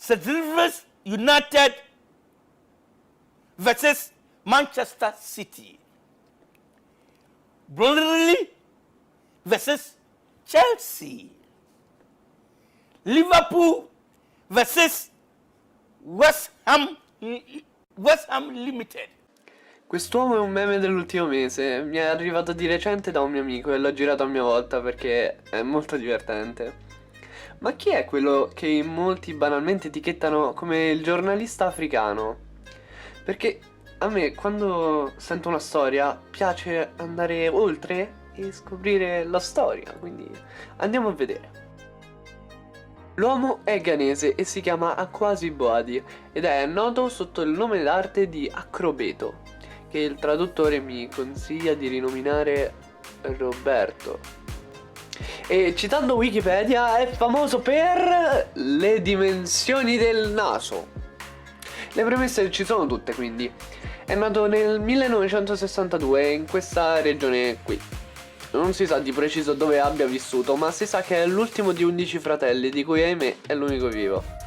St. Helens United versus Manchester City. Burnley versus Chelsea. Liverpool versus West Ham Limited. Quest'uomo è un meme dell'ultimo mese, mi è arrivato di recente da un mio amico e l'ho girato a mia volta perché è molto divertente. Ma chi è quello che in molti banalmente etichettano come il giornalista africano? Perché a me quando sento una storia piace andare oltre e scoprire la storia, quindi andiamo a vedere. L'uomo è ghanese e si chiama Akwasi Boadi ed è noto sotto il nome d'arte di Acrobeto, che il traduttore mi consiglia di rinominare Roberto. E citando Wikipedia è famoso per le dimensioni del naso. Le premesse ci sono tutte, quindi. È nato nel 1962 in questa regione qui. Non si sa di preciso dove abbia vissuto, ma si sa che è l'ultimo di 11 fratelli, di cui ahimè è l'unico vivo.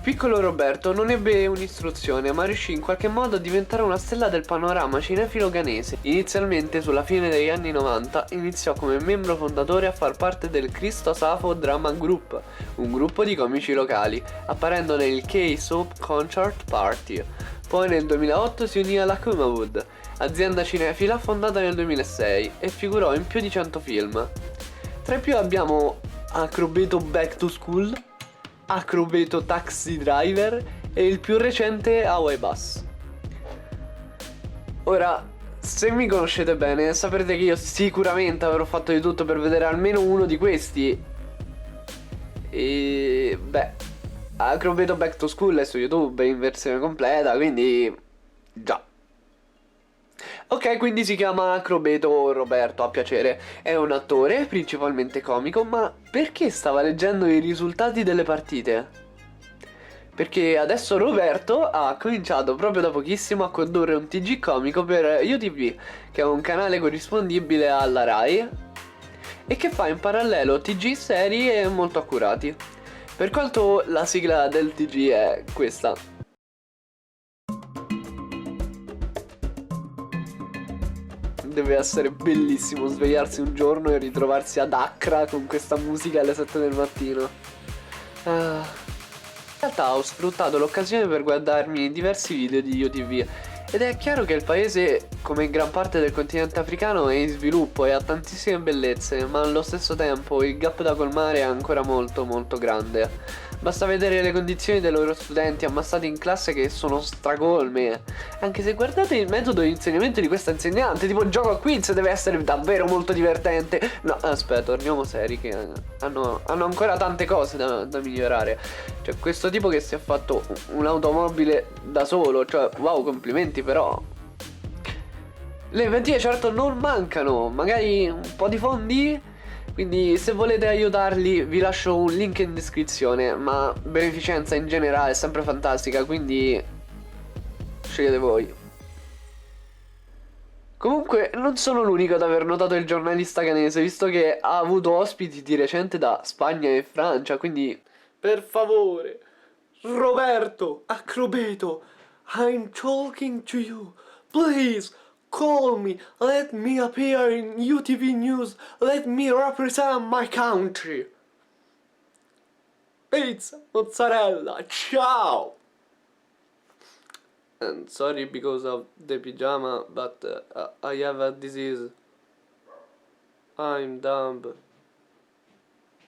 Piccolo Roberto non ebbe un'istruzione, ma riuscì in qualche modo a diventare una stella del panorama cinefilo ghanese. Inizialmente, sulla fine degli anni 90, iniziò come membro fondatore a far parte del Cristo Safo Drama Group, un gruppo di comici locali, apparendo nel K-Soap Concert Party. Poi nel 2008 si unì alla Kumawood, azienda cinefila fondata nel 2006, e figurò in più di 100 film. Tra i più abbiamo Acrobeto Back to School, Acrobeto Taxi Driver e il più recente Hawaii Bus. Ora, se mi conoscete bene, saprete che io sicuramente avrò fatto di tutto per vedere almeno uno di questi. E beh, Acrobeto Back to School è su YouTube in versione completa, quindi già. Ok, quindi si chiama Acrobeto Roberto, a piacere. È un attore, principalmente comico, ma perché stava leggendo i risultati delle partite? Perché adesso Roberto ha cominciato proprio da pochissimo a condurre un TG comico per UTV, che è un canale corrispondibile alla Rai, e che fa in parallelo TG seri e molto accurati. Per quanto la sigla del TG è questa. Deve essere bellissimo svegliarsi un giorno e ritrovarsi ad Accra con questa musica alle 7 del mattino. In realtà ho sfruttato l'occasione per guardarmi diversi video di UTV ed è chiaro che il paese, come gran parte del continente africano, è in sviluppo e ha tantissime bellezze, ma allo stesso tempo il gap da colmare è ancora molto molto grande. Basta vedere le condizioni dei loro studenti ammassati in classe che sono stracolme. Anche se guardate il metodo di insegnamento di questa insegnante, tipo gioco a quiz, deve essere davvero molto divertente. No, aspetta, torniamo seri che hanno ancora tante cose da migliorare. Cioè, questo tipo che si è fatto un'automobile da solo, cioè, wow, complimenti però. Le inventive certo non mancano, magari un po' di fondi? Quindi se volete aiutarli vi lascio un link in descrizione, ma beneficenza in generale è sempre fantastica, quindi scegliete voi. Comunque non sono l'unico ad aver notato il giornalista ghanese, visto che ha avuto ospiti di recente da Spagna e Francia, quindi per favore, Roberto, Acrobeto, I'm talking to you, please. Call me, let me appear in UTV News, let me represent my country. Pizza, mozzarella, ciao! And sorry because of the pyjama, but I have a disease. I'm dumb.